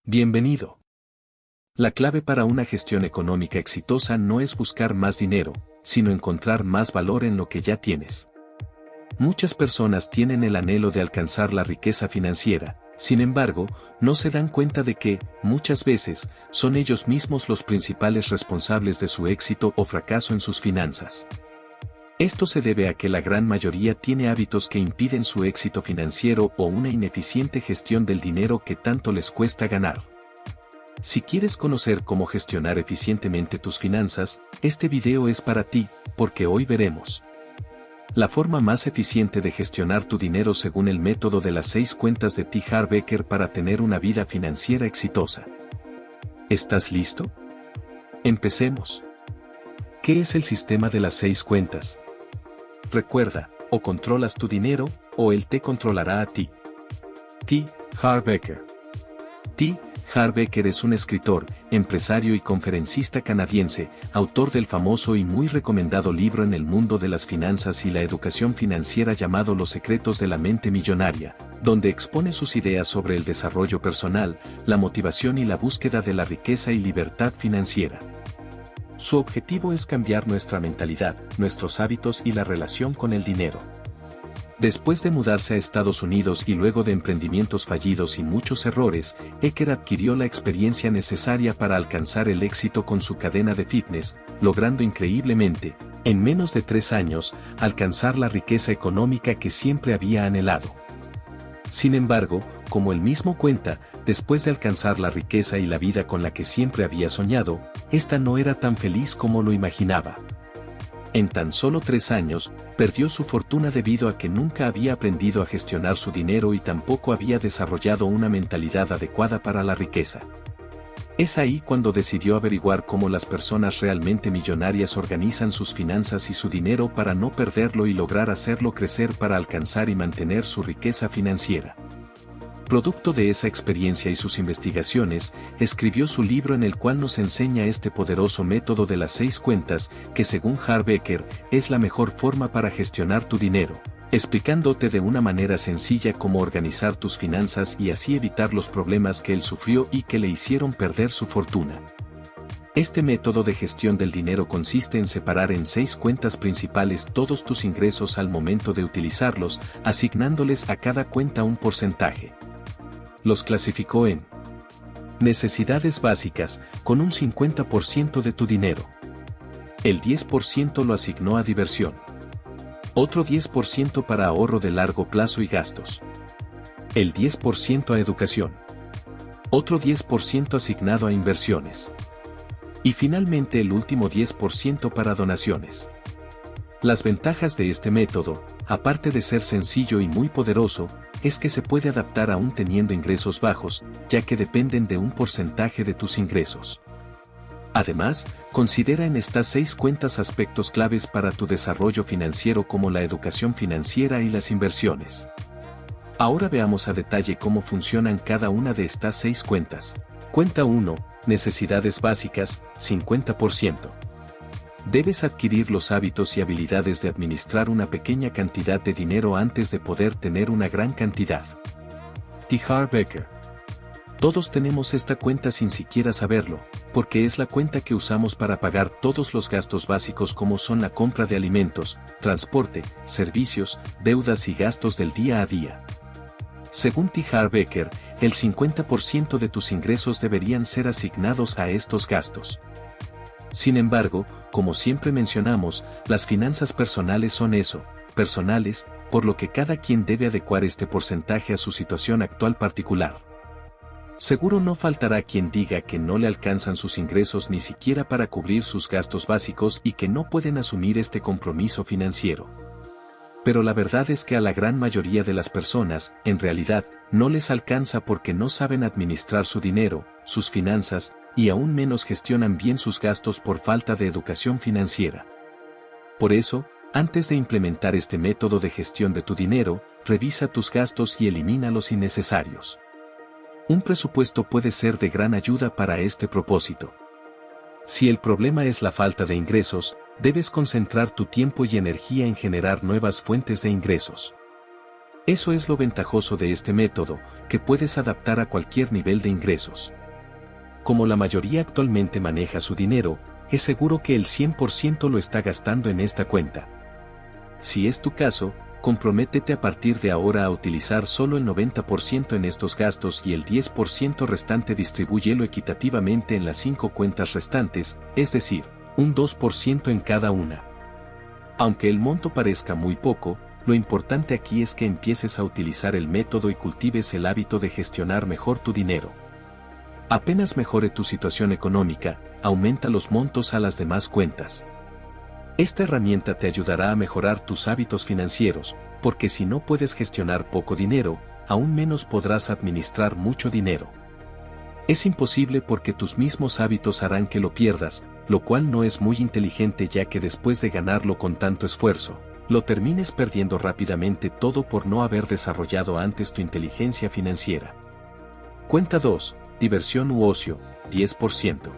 Bienvenido. La clave para una gestión económica exitosa no es buscar más dinero, sino encontrar más valor en lo que ya tienes. Muchas personas tienen el anhelo de alcanzar la riqueza financiera, sin embargo, no se dan cuenta de que, muchas veces, son ellos mismos los principales responsables de su éxito o fracaso en sus finanzas. Esto se debe a que la gran mayoría tiene hábitos que impiden su éxito financiero o una ineficiente gestión del dinero que tanto les cuesta ganar. Si quieres conocer cómo gestionar eficientemente tus finanzas, este video es para ti, porque hoy veremos la forma más eficiente de gestionar tu dinero según el método de las 6 cuentas de T. Harv Eker para tener una vida financiera exitosa. ¿Estás listo? Empecemos. ¿Qué es el sistema de las 6 cuentas? Recuerda, o controlas tu dinero, o él te controlará a ti. T. Harv Eker. T. Harv Eker es un escritor, empresario y conferencista canadiense, autor del famoso y muy recomendado libro en el mundo de las finanzas y la educación financiera llamado Los secretos de la mente millonaria, donde expone sus ideas sobre el desarrollo personal, la motivación y la búsqueda de la riqueza y libertad financiera. Su objetivo es cambiar nuestra mentalidad, nuestros hábitos y la relación con el dinero. Después de mudarse a Estados Unidos y luego de emprendimientos fallidos y muchos errores, Eker adquirió la experiencia necesaria para alcanzar el éxito con su cadena de fitness, logrando increíblemente, en menos de 3 años, alcanzar la riqueza económica que siempre había anhelado. Sin embargo, como él mismo cuenta, después de alcanzar la riqueza y la vida con la que siempre había soñado, esta no era tan feliz como lo imaginaba. En tan solo 3 años, perdió su fortuna debido a que nunca había aprendido a gestionar su dinero y tampoco había desarrollado una mentalidad adecuada para la riqueza. Es ahí cuando decidió averiguar cómo las personas realmente millonarias organizan sus finanzas y su dinero para no perderlo y lograr hacerlo crecer para alcanzar y mantener su riqueza financiera. Producto de esa experiencia y sus investigaciones, escribió su libro en el cual nos enseña este poderoso método de las 6 cuentas, que según Harv Eker, es la mejor forma para gestionar tu dinero, explicándote de una manera sencilla cómo organizar tus finanzas y así evitar los problemas que él sufrió y que le hicieron perder su fortuna. Este método de gestión del dinero consiste en separar en 6 cuentas principales todos tus ingresos al momento de utilizarlos, asignándoles a cada cuenta un porcentaje. Los clasificó en necesidades básicas, con un 50% de tu dinero. El 10% lo asignó a diversión. Otro 10% para ahorro de largo plazo y gastos. El 10% a educación. Otro 10% asignado a inversiones. Y finalmente el último 10% para donaciones. Las ventajas de este método, aparte de ser sencillo y muy poderoso, es que se puede adaptar aún teniendo ingresos bajos, ya que dependen de un porcentaje de tus ingresos. Además, considera en estas 6 cuentas aspectos claves para tu desarrollo financiero como la educación financiera y las inversiones. Ahora veamos a detalle cómo funcionan cada una de estas 6 cuentas. Cuenta 1, necesidades básicas, 50%. Debes adquirir los hábitos y habilidades de administrar una pequeña cantidad de dinero antes de poder tener una gran cantidad. T. Harv Eker. Todos tenemos esta cuenta sin siquiera saberlo, porque es la cuenta que usamos para pagar todos los gastos básicos como son la compra de alimentos, transporte, servicios, deudas y gastos del día a día. Según T. Harv Eker, el 50% de tus ingresos deberían ser asignados a estos gastos. Sin embargo, como siempre mencionamos, las finanzas personales son eso, personales, por lo que cada quien debe adecuar este porcentaje a su situación actual particular. Seguro no faltará quien diga que no le alcanzan sus ingresos ni siquiera para cubrir sus gastos básicos y que no pueden asumir este compromiso financiero. Pero la verdad es que a la gran mayoría de las personas, en realidad, no les alcanza porque no saben administrar su dinero, sus finanzas, y aún menos gestionan bien sus gastos por falta de educación financiera. Por eso, antes de implementar este método de gestión de tu dinero, revisa tus gastos y elimina los innecesarios. Un presupuesto puede ser de gran ayuda para este propósito. Si el problema es la falta de ingresos, debes concentrar tu tiempo y energía en generar nuevas fuentes de ingresos. Eso es lo ventajoso de este método, que puedes adaptar a cualquier nivel de ingresos. como la mayoría actualmente maneja su dinero, es seguro que el 100% lo está gastando en esta cuenta. Si es tu caso, comprométete a partir de ahora a utilizar solo el 90% en estos gastos y el 10% restante distribúyelo equitativamente en las 5 cuentas restantes, es decir, un 2% en cada una. Aunque el monto parezca muy poco, lo importante aquí es que empieces a utilizar el método y cultives el hábito de gestionar mejor tu dinero. Apenas mejore tu situación económica, aumenta los montos a las demás cuentas. Esta herramienta te ayudará a mejorar tus hábitos financieros, porque si no puedes gestionar poco dinero, aún menos podrás administrar mucho dinero. Es imposible porque tus mismos hábitos harán que lo pierdas, lo cual no es muy inteligente ya que después de ganarlo con tanto esfuerzo, lo termines perdiendo rápidamente todo por no haber desarrollado antes tu inteligencia financiera. Cuenta 2. Diversión u ocio, 10%.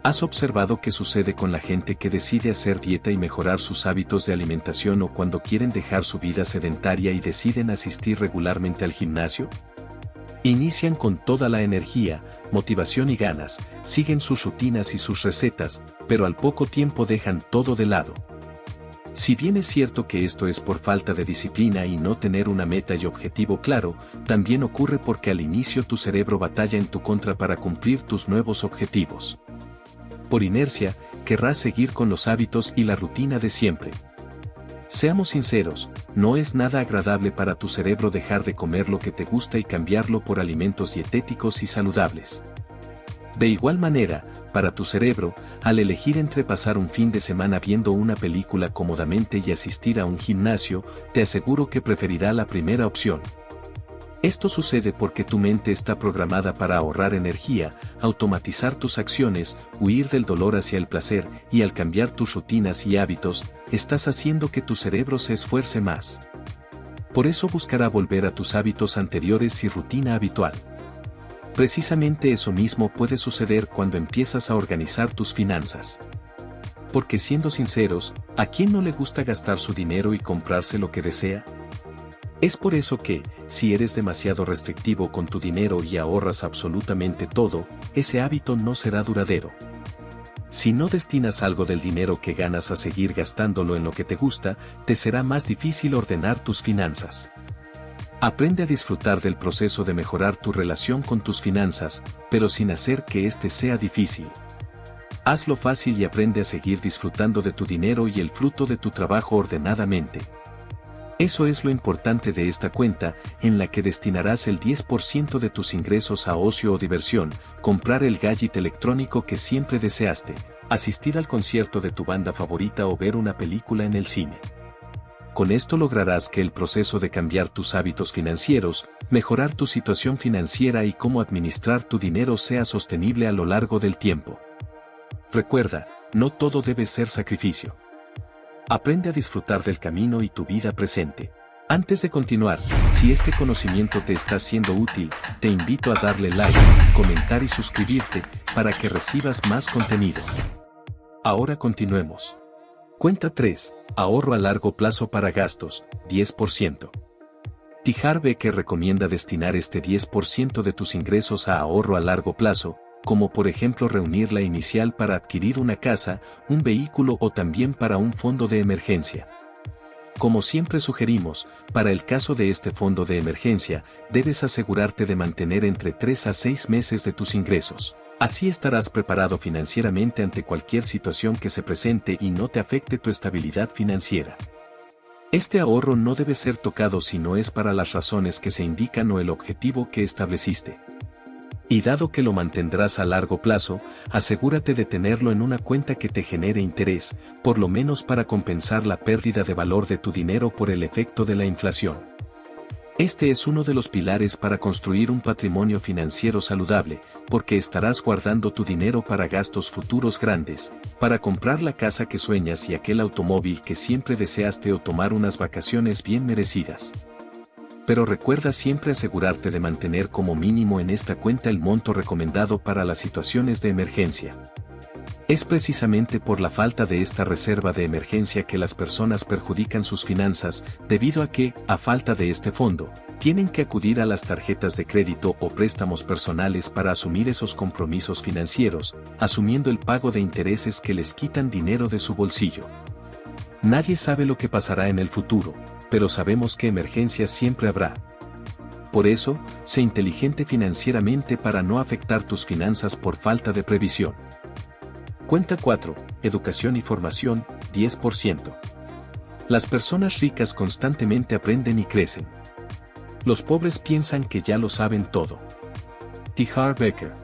¿Has observado qué sucede con la gente que decide hacer dieta y mejorar sus hábitos de alimentación o cuando quieren dejar su vida sedentaria y deciden asistir regularmente al gimnasio? Inician con toda la energía, motivación y ganas, siguen sus rutinas y sus recetas, pero al poco tiempo dejan todo de lado. Si bien es cierto que esto es por falta de disciplina y no tener una meta y objetivo claro, también ocurre porque al inicio tu cerebro batalla en tu contra para cumplir tus nuevos objetivos. Por inercia, querrás seguir con los hábitos y la rutina de siempre. Seamos sinceros, no es nada agradable para tu cerebro dejar de comer lo que te gusta y cambiarlo por alimentos dietéticos y saludables. De igual manera, para tu cerebro, al elegir entre pasar un fin de semana viendo una película cómodamente y asistir a un gimnasio, te aseguro que preferirá la primera opción. Esto sucede porque tu mente está programada para ahorrar energía, automatizar tus acciones, huir del dolor hacia el placer, y al cambiar tus rutinas y hábitos, estás haciendo que tu cerebro se esfuerce más. Por eso buscará volver a tus hábitos anteriores y rutina habitual. Precisamente eso mismo puede suceder cuando empiezas a organizar tus finanzas. Porque siendo sinceros, ¿a quién no le gusta gastar su dinero y comprarse lo que desea? Es por eso que, si eres demasiado restrictivo con tu dinero y ahorras absolutamente todo, ese hábito no será duradero. Si no destinas algo del dinero que ganas a seguir gastándolo en lo que te gusta, te será más difícil ordenar tus finanzas. Aprende a disfrutar del proceso de mejorar tu relación con tus finanzas, pero sin hacer que este sea difícil. Hazlo fácil y aprende a seguir disfrutando de tu dinero y el fruto de tu trabajo ordenadamente. Eso es lo importante de esta cuenta, en la que destinarás el 10% de tus ingresos a ocio o diversión, comprar el gadget electrónico que siempre deseaste, asistir al concierto de tu banda favorita o ver una película en el cine. Con esto lograrás que el proceso de cambiar tus hábitos financieros, mejorar tu situación financiera y cómo administrar tu dinero sea sostenible a lo largo del tiempo. Recuerda, no todo debe ser sacrificio. Aprende a disfrutar del camino y tu vida presente. Antes de continuar, si este conocimiento te está siendo útil, te invito a darle like, comentar y suscribirte, para que recibas más contenido. Ahora continuemos. Cuenta 3. Ahorro a largo plazo para gastos, 10%. T. Harv Eker recomienda destinar este 10% de tus ingresos a ahorro a largo plazo, como por ejemplo reunir la inicial para adquirir una casa, un vehículo o también para un fondo de emergencia. Como siempre sugerimos, para el caso de este fondo de emergencia, debes asegurarte de mantener entre 3 a 6 meses de tus ingresos. Así estarás preparado financieramente ante cualquier situación que se presente y no te afecte tu estabilidad financiera. Este ahorro no debe ser tocado si no es para las razones que se indican o el objetivo que estableciste. Y dado que lo mantendrás a largo plazo, asegúrate de tenerlo en una cuenta que te genere interés, por lo menos para compensar la pérdida de valor de tu dinero por el efecto de la inflación. Este es uno de los pilares para construir un patrimonio financiero saludable, porque estarás guardando tu dinero para gastos futuros grandes, para comprar la casa que sueñas y aquel automóvil que siempre deseaste o tomar unas vacaciones bien merecidas. Pero recuerda siempre asegurarte de mantener como mínimo en esta cuenta el monto recomendado para las situaciones de emergencia. Es precisamente por la falta de esta reserva de emergencia que las personas perjudican sus finanzas, debido a que, a falta de este fondo, tienen que acudir a las tarjetas de crédito o préstamos personales para asumir esos compromisos financieros, asumiendo el pago de intereses que les quitan dinero de su bolsillo. Nadie sabe lo que pasará en el futuro, pero sabemos que emergencias siempre habrá. Por eso, sé inteligente financieramente para no afectar tus finanzas por falta de previsión. Cuenta 4. Educación y formación, 10%. Las personas ricas constantemente aprenden y crecen. Los pobres piensan que ya lo saben todo. T. Harv Eker.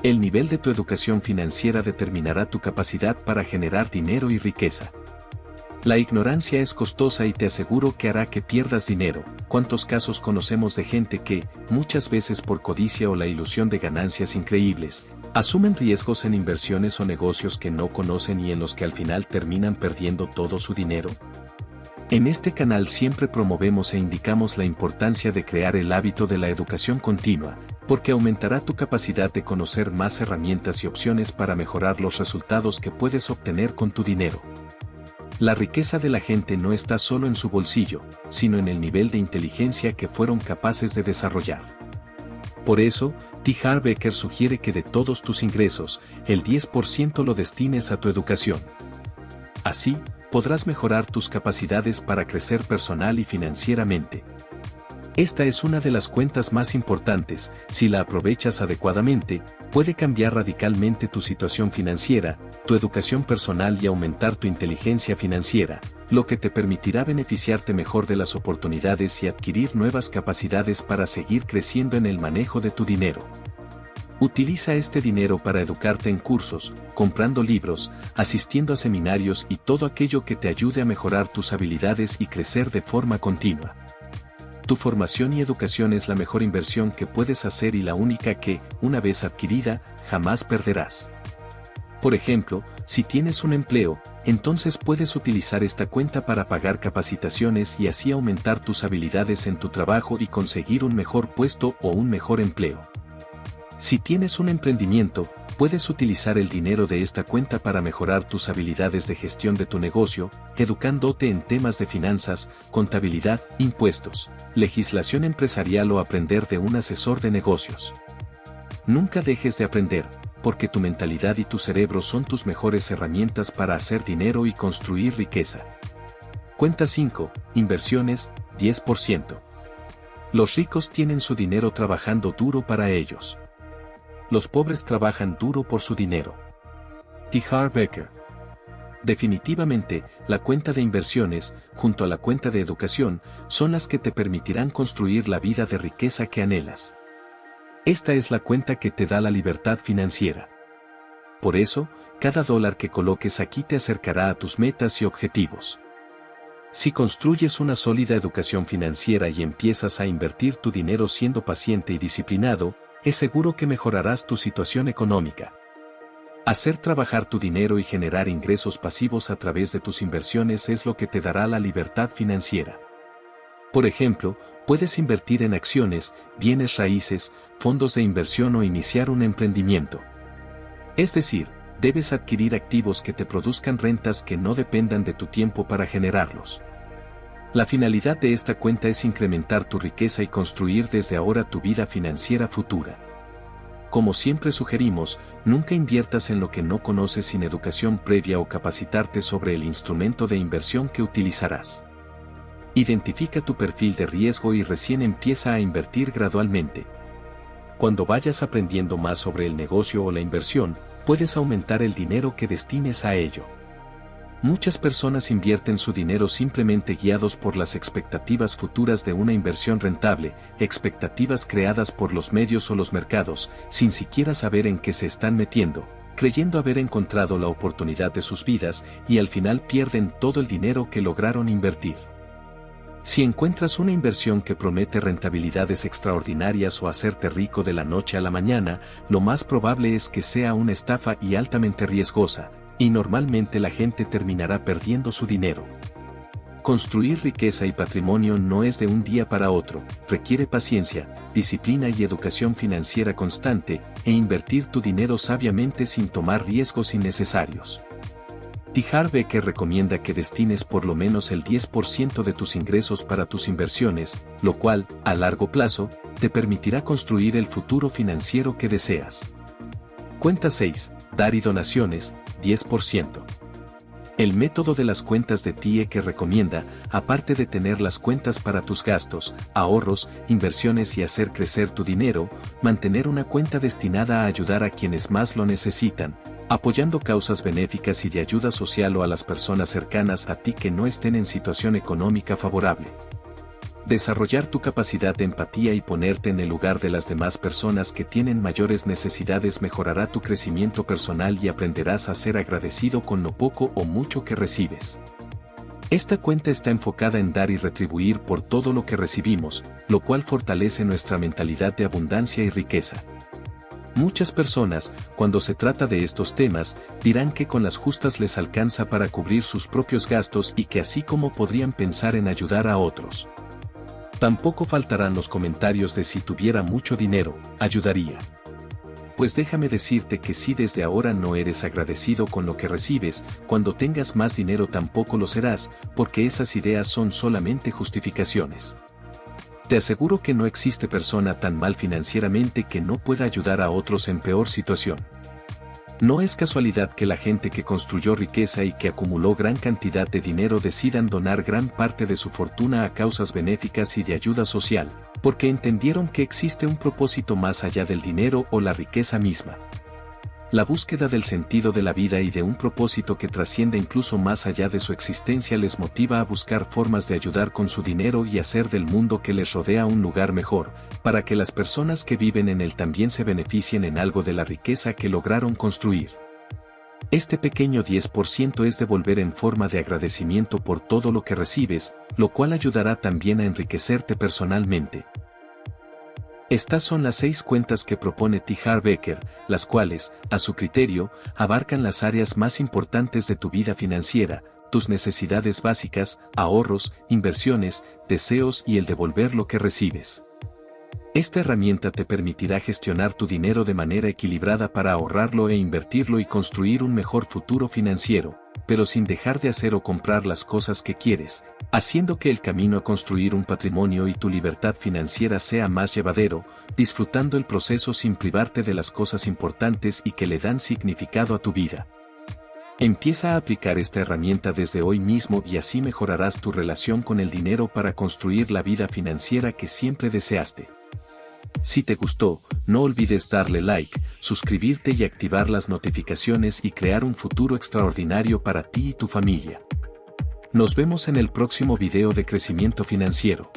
El nivel de tu educación financiera determinará tu capacidad para generar dinero y riqueza. La ignorancia es costosa y te aseguro que hará que pierdas dinero. ¿Cuántos casos conocemos de gente que, muchas veces por codicia o la ilusión de ganancias increíbles, asumen riesgos en inversiones o negocios que no conocen y en los que al final terminan perdiendo todo su dinero? En este canal siempre promovemos e indicamos la importancia de crear el hábito de la educación continua, porque aumentará tu capacidad de conocer más herramientas y opciones para mejorar los resultados que puedes obtener con tu dinero. La riqueza de la gente no está solo en su bolsillo, sino en el nivel de inteligencia que fueron capaces de desarrollar. Por eso, T. Harv Eker sugiere que de todos tus ingresos, el 10% lo destines a tu educación. Así, podrás mejorar tus capacidades para crecer personal y financieramente. Esta es una de las cuentas más importantes. Si la aprovechas adecuadamente, puede cambiar radicalmente tu situación financiera, tu educación personal y aumentar tu inteligencia financiera, lo que te permitirá beneficiarte mejor de las oportunidades y adquirir nuevas capacidades para seguir creciendo en el manejo de tu dinero. Utiliza este dinero para educarte en cursos, comprando libros, asistiendo a seminarios y todo aquello que te ayude a mejorar tus habilidades y crecer de forma continua. Tu formación y educación es la mejor inversión que puedes hacer y la única que, una vez adquirida, jamás perderás. Por ejemplo, si tienes un empleo, entonces puedes utilizar esta cuenta para pagar capacitaciones y así aumentar tus habilidades en tu trabajo y conseguir un mejor puesto o un mejor empleo. Si tienes un emprendimiento, puedes utilizar el dinero de esta cuenta para mejorar tus habilidades de gestión de tu negocio, educándote en temas de finanzas, contabilidad, impuestos, legislación empresarial o aprender de un asesor de negocios. Nunca dejes de aprender, porque tu mentalidad y tu cerebro son tus mejores herramientas para hacer dinero y construir riqueza. Cuenta 5. Inversiones, 10%. Los ricos tienen su dinero trabajando duro para ellos. Los pobres trabajan duro por su dinero. T. Harv Eker. Definitivamente, la cuenta de inversiones, junto a la cuenta de educación, son las que te permitirán construir la vida de riqueza que anhelas. Esta es la cuenta que te da la libertad financiera. Por eso, cada dólar que coloques aquí te acercará a tus metas y objetivos. Si construyes una sólida educación financiera y empiezas a invertir tu dinero siendo paciente y disciplinado, es seguro que mejorarás tu situación económica. Hacer trabajar tu dinero y generar ingresos pasivos a través de tus inversiones es lo que te dará la libertad financiera. Por ejemplo, puedes invertir en acciones, bienes raíces, fondos de inversión o iniciar un emprendimiento. Es decir, debes adquirir activos que te produzcan rentas que no dependan de tu tiempo para generarlos. La finalidad de esta cuenta es incrementar tu riqueza y construir desde ahora tu vida financiera futura. Como siempre sugerimos, nunca inviertas en lo que no conoces sin educación previa o capacitarte sobre el instrumento de inversión que utilizarás. Identifica tu perfil de riesgo y recién empieza a invertir gradualmente. Cuando vayas aprendiendo más sobre el negocio o la inversión, puedes aumentar el dinero que destines a ello. Muchas personas invierten su dinero simplemente guiados por las expectativas futuras de una inversión rentable, expectativas creadas por los medios o los mercados, sin siquiera saber en qué se están metiendo, creyendo haber encontrado la oportunidad de sus vidas y al final pierden todo el dinero que lograron invertir. Si encuentras una inversión que promete rentabilidades extraordinarias o hacerte rico de la noche a la mañana, lo más probable es que sea una estafa y altamente riesgosa, y normalmente la gente terminará perdiendo su dinero. Construir riqueza y patrimonio no es de un día para otro, requiere paciencia, disciplina y educación financiera constante, e invertir tu dinero sabiamente sin tomar riesgos innecesarios. T. Harv Eker recomienda que destines por lo menos el 10% de tus ingresos para tus inversiones, lo cual, a largo plazo, te permitirá construir el futuro financiero que deseas. Cuenta 6. Dar y donaciones, 10%. El método de las cuentas de T. Eker recomienda, aparte de tener las cuentas para tus gastos, ahorros, inversiones y hacer crecer tu dinero, mantener una cuenta destinada a ayudar a quienes más lo necesitan, apoyando causas benéficas y de ayuda social o a las personas cercanas a ti que no estén en situación económica favorable. Desarrollar tu capacidad de empatía y ponerte en el lugar de las demás personas que tienen mayores necesidades mejorará tu crecimiento personal y aprenderás a ser agradecido con lo poco o mucho que recibes. Esta cuenta está enfocada en dar y retribuir por todo lo que recibimos, lo cual fortalece nuestra mentalidad de abundancia y riqueza. Muchas personas, cuando se trata de estos temas, dirán que con las justas les alcanza para cubrir sus propios gastos y que así como podrían pensar en ayudar a otros. Tampoco faltarán los comentarios de si tuviera mucho dinero, ayudaría. Pues déjame decirte que si desde ahora no eres agradecido con lo que recibes, cuando tengas más dinero tampoco lo serás, porque esas ideas son solamente justificaciones. Te aseguro que no existe persona tan mal financieramente que no pueda ayudar a otros en peor situación. No es casualidad que la gente que construyó riqueza y que acumuló gran cantidad de dinero decidan donar gran parte de su fortuna a causas benéficas y de ayuda social, porque entendieron que existe un propósito más allá del dinero o la riqueza misma. La búsqueda del sentido de la vida y de un propósito que trasciende incluso más allá de su existencia les motiva a buscar formas de ayudar con su dinero y hacer del mundo que les rodea un lugar mejor, para que las personas que viven en él también se beneficien en algo de la riqueza que lograron construir. Este pequeño 10% es devolver en forma de agradecimiento por todo lo que recibes, lo cual ayudará también a enriquecerte personalmente. Estas son las 6 cuentas que propone T. Harv Eker, las cuales, a su criterio, abarcan las áreas más importantes de tu vida financiera, tus necesidades básicas, ahorros, inversiones, deseos y el devolver lo que recibes. Esta herramienta te permitirá gestionar tu dinero de manera equilibrada para ahorrarlo e invertirlo y construir un mejor futuro financiero, pero sin dejar de hacer o comprar las cosas que quieres, haciendo que el camino a construir un patrimonio y tu libertad financiera sea más llevadero, disfrutando el proceso sin privarte de las cosas importantes y que le dan significado a tu vida. Empieza a aplicar esta herramienta desde hoy mismo y así mejorarás tu relación con el dinero para construir la vida financiera que siempre deseaste. Si te gustó, no olvides darle like, suscribirte y activar las notificaciones y crear un futuro extraordinario para ti y tu familia. Nos vemos en el próximo video de crecimiento financiero.